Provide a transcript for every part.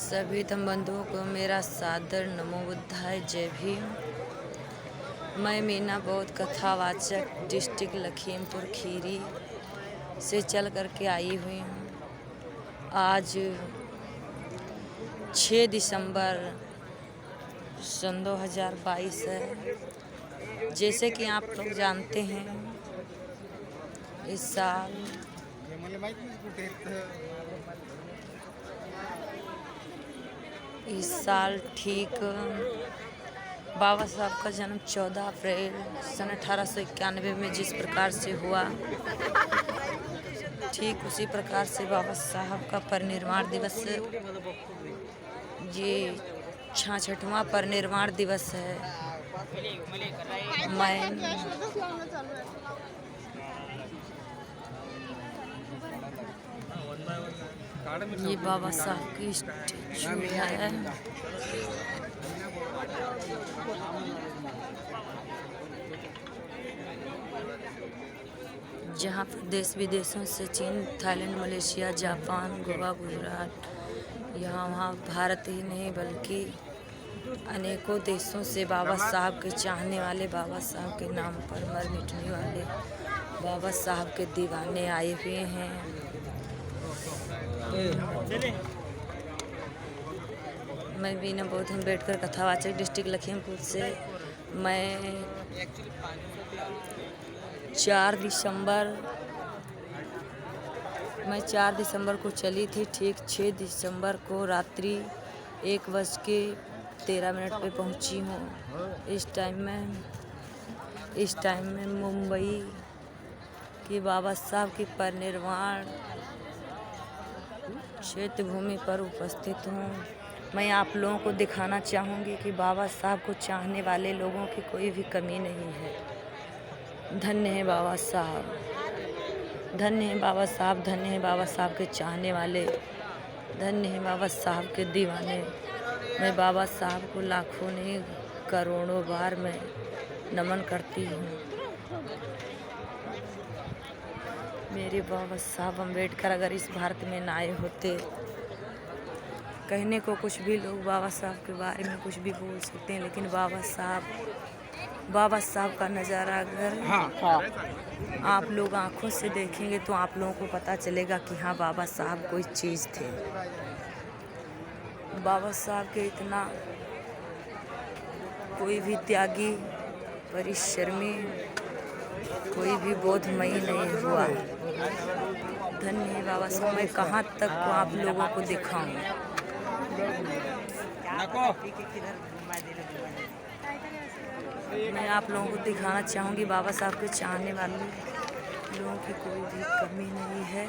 सभी धर्म बंधुओं को मेरा सादर नमो बुद्धाय जय भीम। मैं मीना बौद्ध कथावाचक डिस्ट्रिक्ट लखीमपुर खीरी से चल कर के आई हुई हूँ। आज 6 दिसंबर सन 2022 है। जैसे कि आप लोग जानते हैं, इस साल ठीक बाबा साहब का जन्म 14 अप्रैल सन 1891 में जिस प्रकार से हुआ, ठीक उसी प्रकार से बाबा साहब का परिनिर्वाण दिवस, ये 66वां परिनिर्वाण दिवस है। ये बाबा साहब की स्टैचू है। जहाँ पर देश विदेशों से चीन, Thailand, Malaysia, Japan, Goa, Gujarat, यहाँ वहाँ भारत ही नहीं बल्कि अनेकों देशों से बाबा साहब के चाहने वाले, बाबा साहब के नाम पर मर मिटने वाले बाबा साहब के दीवाने आए हुए हैं। मैं मीना बौद्ध अम्बेडकर कथावाचक डिस्ट्रिक्ट लखीमपुर से मैं 4 दिसंबर को चली थी। ठीक 6 दिसंबर को रात्रि 1:13 पे पहुंची हूँ। इस टाइम में मुंबई की बाबा साहब की परिनिर्वाण क्षेत्र भूमि पर उपस्थित हूँ। मैं आप लोगों को दिखाना चाहूँगी कि बाबा साहब को चाहने वाले लोगों की कोई भी कमी नहीं है। धन्य है बाबा साहब, धन्य है बाबा साहब, धन्य है बाबा साहब के चाहने वाले, धन्य है बाबा साहब के दीवाने। मैं बाबा साहब को लाखों नहीं करोड़ों बार मैं नमन करती हूँ। मेरे बाबा साहब अम्बेडकर अगर इस भारत में ना आए होते, कहने को कुछ भी लोग बाबा साहब के बारे में कुछ भी बोल सकते हैं, लेकिन बाबा साहब का नज़ारा अगर आप लोग आँखों से देखेंगे तो आप लोगों को पता चलेगा कि हाँ, बाबा साहब कोई चीज़ थे। बाबा साहब के इतना कोई भी त्यागी, परिश्रमी, कोई भी बोधमयी नहीं हुआ। धन्य है बाबा साहब। मैं कहाँ तक आप लोगों को दिखाऊं। मैं आप लोगों को दिखाना चाहूँगी बाबा साहब के चाहने वाले लोगों की कोई भी कमी नहीं है।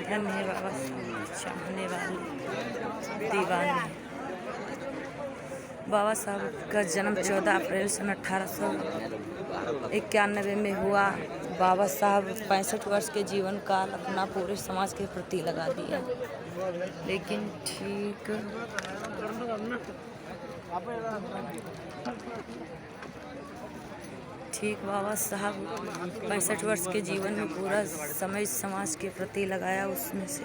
धन्य है बाबा साहब के चाहने वाले दीवाने। बाबा साहब का जन्म 14 अप्रैल सन 1891 में हुआ। बाबा साहब 65 वर्ष के जीवन काल अपना पूरे समाज के प्रति लगा दिया, लेकिन ठीक बाबा साहब 65 वर्ष के जीवन में पूरा समय समाज के प्रति लगाया। उसमें से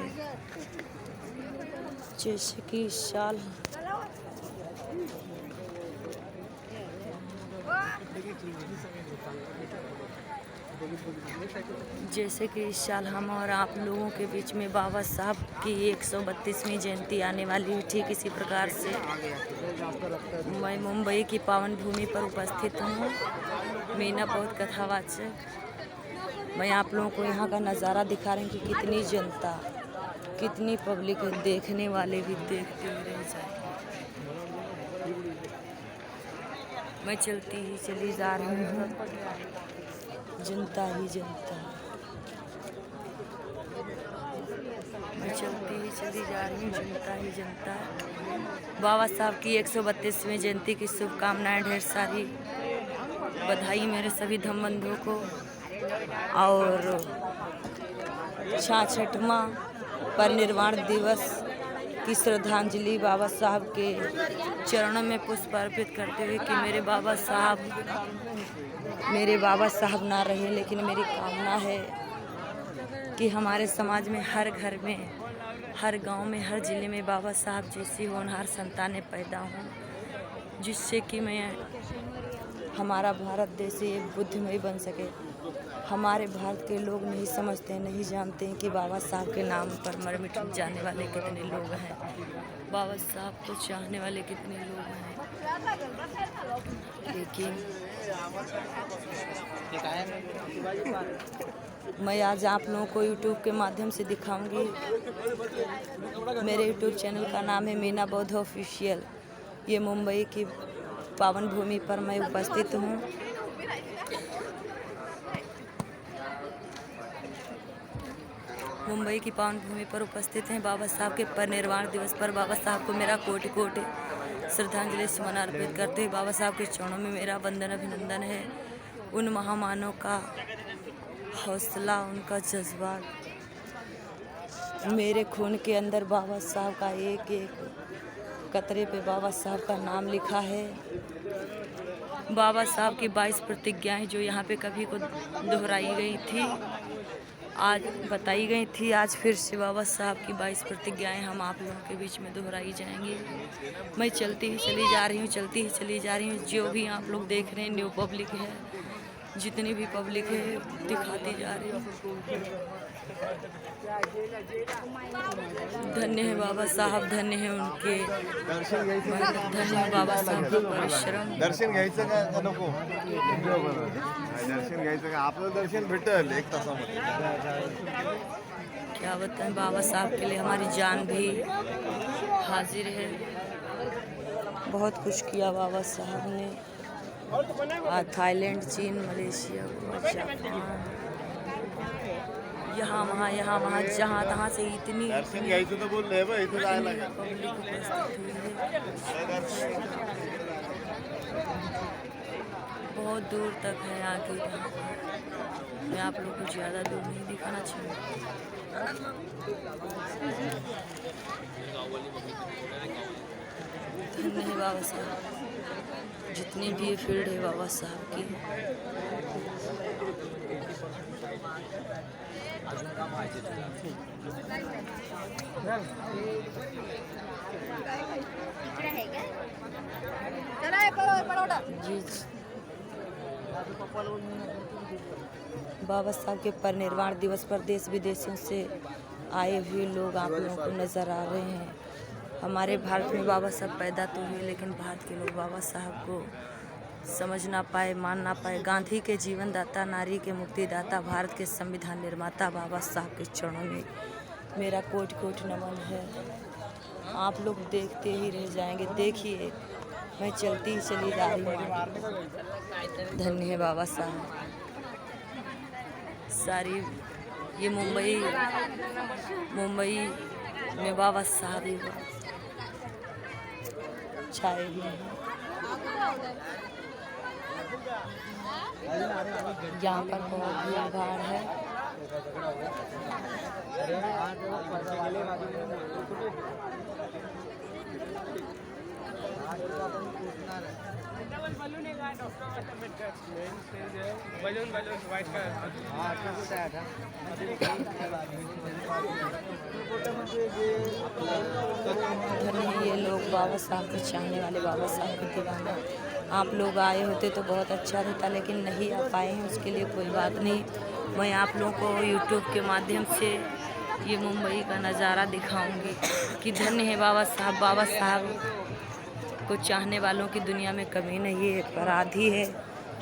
जैसे कि इस साल हम और आप लोगों के बीच में बाबा साहब की 132वीं जयंती आने वाली है। ठीक इसी प्रकार से मैं मुंबई की पावन भूमि पर उपस्थित हूँ। मीना बौद्ध कथावाचक। मैं आप लोगों को यहाँ का नज़ारा दिखा रही हूँ कि कितनी जनता, कितनी पब्लिक है। देखने वाले भी देखते हुए रह जाएंगे। मैं चलती ही चली जा रही हूँ, जनता ही जनता। मैं चलती ही चली जा रही हूँ, जनता ही जनता। बाबा साहब की 132वीं जयंती की शुभकामनाएं, ढेर सारी बधाई मेरे सभी धम्म बंधुओं को। और 66वां परिनिर्वाण दिवस की श्रद्धांजलि बाबा साहब के चरणों में पुष्प अर्पित करते हुए कि मेरे बाबा साहब ना रहे, लेकिन मेरी कामना है कि हमारे समाज में हर घर में हर गांव में, हर ज़िले में बाबा साहब जैसी होनहार संतानें पैदा हों, जिससे कि हमारा भारत देश एक बुद्धिमय बन सके। हमारे भारत के लोग नहीं समझते, नहीं जानते हैं कि बाबा साहब के नाम पर मर मिट जाने वाले कितने लोग हैं, बाबा साहब को चाहने वाले कितने लोग हैं। लेकिन मैं आज आप लोगों को YouTube के माध्यम से दिखाऊंगी। मेरे YouTube चैनल का नाम है मीना बौद्ध ऑफिशियल। ये मुंबई की पावन भूमि पर मैं उपस्थित हूँ। मुंबई की पावन भूमि पर उपस्थित हैं। बाबा साहब के परिनिर्वाण दिवस पर बाबा साहब को मेरा कोटि कोटि श्रद्धांजलि सुमन अर्पित करते हैं। बाबा साहब के चरणों में मेरा वंदन अभिनंदन है। उन महामानव का हौसला, उनका जज्बा, मेरे खून के अंदर बाबा साहब का एक एक कतरे पे बाबा साहब का नाम लिखा है। बाबा साहब की 22 प्रतिज्ञाएं जो यहाँ पे कभी को दोहराई गई थी, आज बताई गई थी, आज फिर से बाबा साहब की 22 प्रतिज्ञाएं हम आप लोगों के बीच में दोहराई जाएंगी। मैं चलती ही चली जा रही हूँ, चलती ही चली जा रही हूँ। जो भी आप लोग देख रहे हैं न्यू पब्लिक है, जितनी भी पब्लिक है दिखाती जा रही हूँ। धन्य है बाबा साहब, धन्य है उनके, धन्य है बाबा साहब का परिश्रम। दर्शन घ्यायचं का नको? दर्शन घ्यायचं का? आपलं दर्शन भेटल 1 तासामध्ये। क्या बताएं, बाबा साहब के लिए हमारी जान भी हाजिर है। बहुत कुछ किया बाबा साहब ने। थाईलैंड, चीन, मलेशिया, जापान, यहाँ वहाँ जहाँ तहाँ से इतनी दर्शन घ्यायचं तर बोलले बा, इथे जायला लागेल। पब्लिक उपस्थित हुई है। बहुत दूर तक है आगे। मैं आप लोग को ज़्यादा दूर नहीं दिखाना चाहूँगी। धन्य है बाबा साहब, जितनी भी ये फील्ड है बाबा साहब की। जी बाबा साहब के परिनिर्वाण दिवस पर देश विदेशों से आए हुए लोग आप लोगों को नज़र आ रहे हैं। हमारे भारत में बाबा साहब पैदा तो हुए, लेकिन भारत के लोग बाबा साहब को समझ ना पाए, मान ना पाए। गांधी के जीवन दाता, नारी के मुक्तिदाता, भारत के संविधान निर्माता बाबा साहब के चरणों में मेरा कोटि कोटि नमन है। आप लोग देखते ही रह जाएंगे। देखिए, मैं चलती ही चली जा रही हूँ। धन्य है बाबा साहब। सारी ये मुंबई में बाबा साहब ही छाए हुए हैं। यहाँ पर बहुत भीड़ भाड़ है। ये लोग बाबा साहब के चाहने वाले, बाबा साहब के दीवाने। आप लोग आए होते तो बहुत अच्छा रहता, लेकिन नहीं आ पाए हैं, उसके लिए कोई बात नहीं। मैं आप लोगों को YouTube के माध्यम से ये मुंबई का नज़ारा दिखाऊंगी कि धन्य है बाबा साहब। बाबा साहब को चाहने वालों की दुनिया में कमी नहीं है, पर आधी है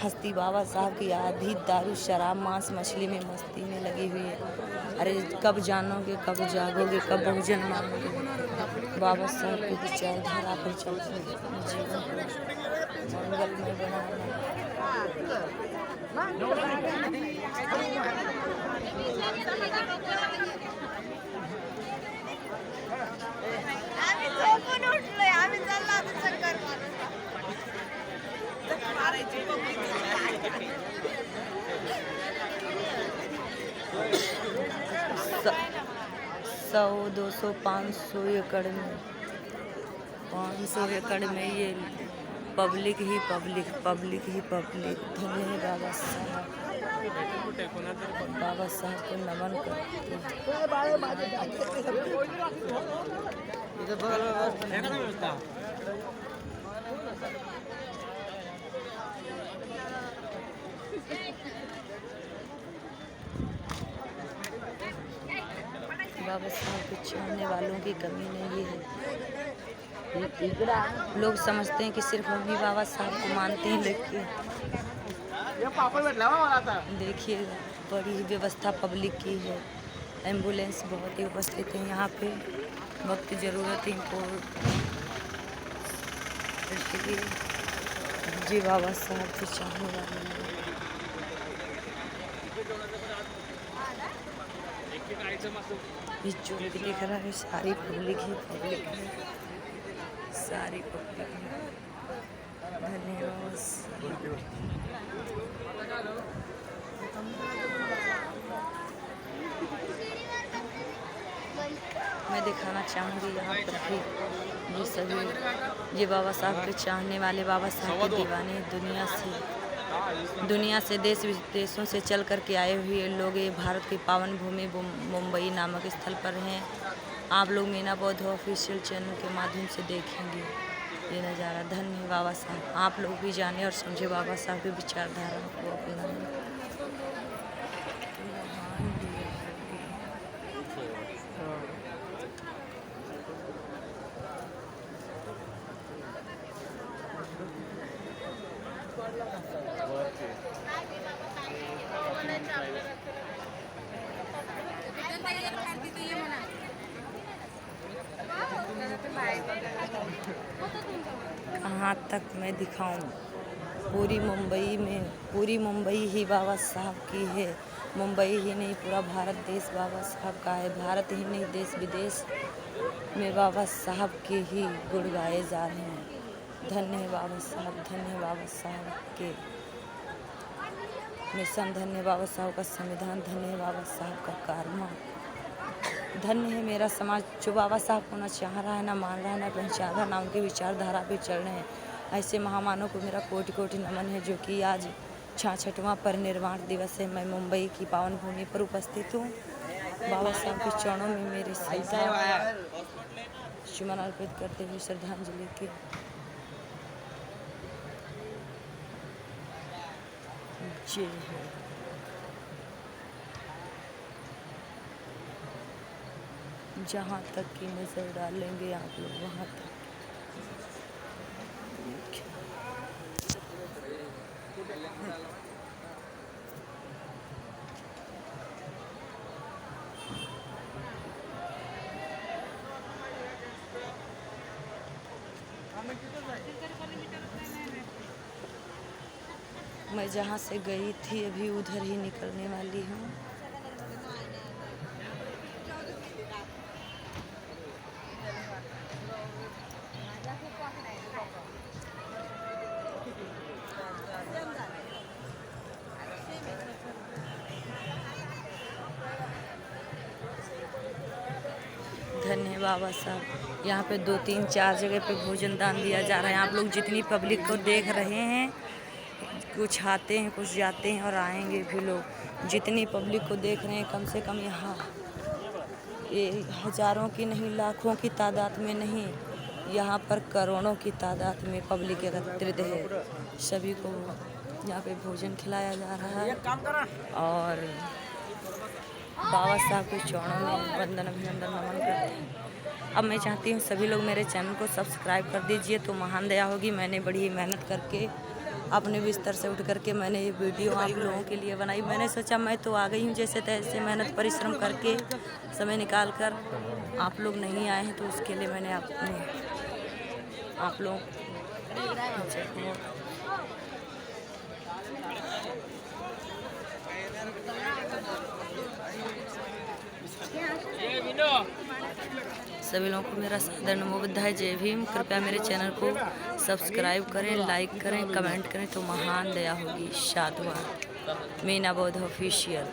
हस्ती बाबा साहब की, आधी दारू शराब मांस मछली में मस्ती में लगी हुई है। अरे कब जानोगे, कब जागोगे, कब बहुजन मांगोगे। बाबा साहब की विचारधारा पर चलते जीवन को मंगलमय बनाना। सौ 200 500 एकड़ में 500 एकड़ में ये पब्लिक ही पब्लिक। धन्य है बाबा साहब। बाबा साहब को नमन करती हूँ। बाबा साहब को चाहने वालों की कमी नहीं है। लोग समझते हैं कि सिर्फ हम ही बाबा साहब को मानते हैं, लेकिन देखिएगा बड़ी ही व्यवस्था पब्लिक की है। एम्बुलेंस बहुत ही उपस्थित है यहाँ पे, वक्त ज़रूरत इनको जी बाबा साहब को चाहने वाले लोग। ये जो भी दिख रहा है सारी पब्लिक ही पब्लिक है, सारी पब्लिक है। धन्यवाद। मैं दिखाना चाहूँगी यहाँ पर भी ये सभी ये बाबा साहब के चाहने वाले, बाबा साहब के दीवाने दुनिया से देश विदेशों से चल कर के आए हुए लोग ये भारत की पावन भूमि मुंबई नामक स्थल पर हैं। आप लोग मीना बौद्ध ऑफिशियल चैनल के माध्यम से देखेंगे ये नज़ारा। धन्य है बाबा साहब। आप लोग भी जाने और समझे बाबा साहब की विचारधारा को अपनाएं। कहाँ तक मैं दिखाऊं? पूरी मुंबई ही बाबा साहब की है। मुंबई ही नहीं पूरा भारत देश बाबा साहब का है। भारत ही नहीं देश विदेश में बाबा साहब के ही गुण गाए जा रहे हैं। धन्य है बाबा साहब, धन्य है बाबा साहब के मिशन, धन्य है बाबा साहब का संविधान, धन्य है बाबा साहब का कर्म, धन्य है मेरा समाज जो बाबा साहब को ना चाह रहा है, ना मान रहा है, ना पहचान रहा, ना उनकी विचारधारा पे चल रहे हैं। ऐसे महामानव को मेरा कोटि कोटि नमन है जो कि आज 66वां परिनिर्वाण दिवस है। मैं मुंबई की पावन भूमि पर उपस्थित हूँ। बाबा साहब के चरणों में मेरे सुमन अर्पित करते हुए श्रद्धांजलि की। जय हो। जहाँ तक की नज़र डालेंगे आप लोग वहाँ तक मैं जहाँ से गई थी अभी उधर ही निकलने वाली हूँ। धन्य है बाबा साहब। यहाँ पे 2, 3, 4 जगह पे भोजन दान दिया जा रहा है। आप लोग जितनी पब्लिक को देख रहे हैं, कुछ आते हैं, कुछ जाते हैं और आएंगे भी लोग। जितनी पब्लिक को देख रहे हैं, कम से कम यहाँ ये हज़ारों की नहीं, लाखों की तादाद में नहीं, यहाँ पर करोड़ों की तादाद में पब्लिक एकत्रित है। सभी को यहाँ पे भोजन खिलाया जा रहा है और बाबा साहब के चरणों में वंदन अभिनंदन नमन करते हैं। अब मैं चाहती हूँ सभी लोग मेरे चैनल को सब्सक्राइब कर दीजिए तो महान दया होगी। मैंने बड़ी मेहनत करके अपने बिस्तर से उठ करके मैंने ये वीडियो आप लोगों के लिए बनाई। मैंने सोचा मैं तो आ गई हूँ जैसे तैसे मेहनत परिश्रम करके समय निकाल कर, आप लोग नहीं आए हैं तो उसके लिए मैंने आप लोग सभी लोगों को मेरा सादर नमो बुद्धाय, जय भीम। कृपया मेरे चैनल को सब्सक्राइब करें, लाइक करें, कमेंट करें तो महान दया होगी। साधुवाद। मीना बौद्ध ऑफिशियल।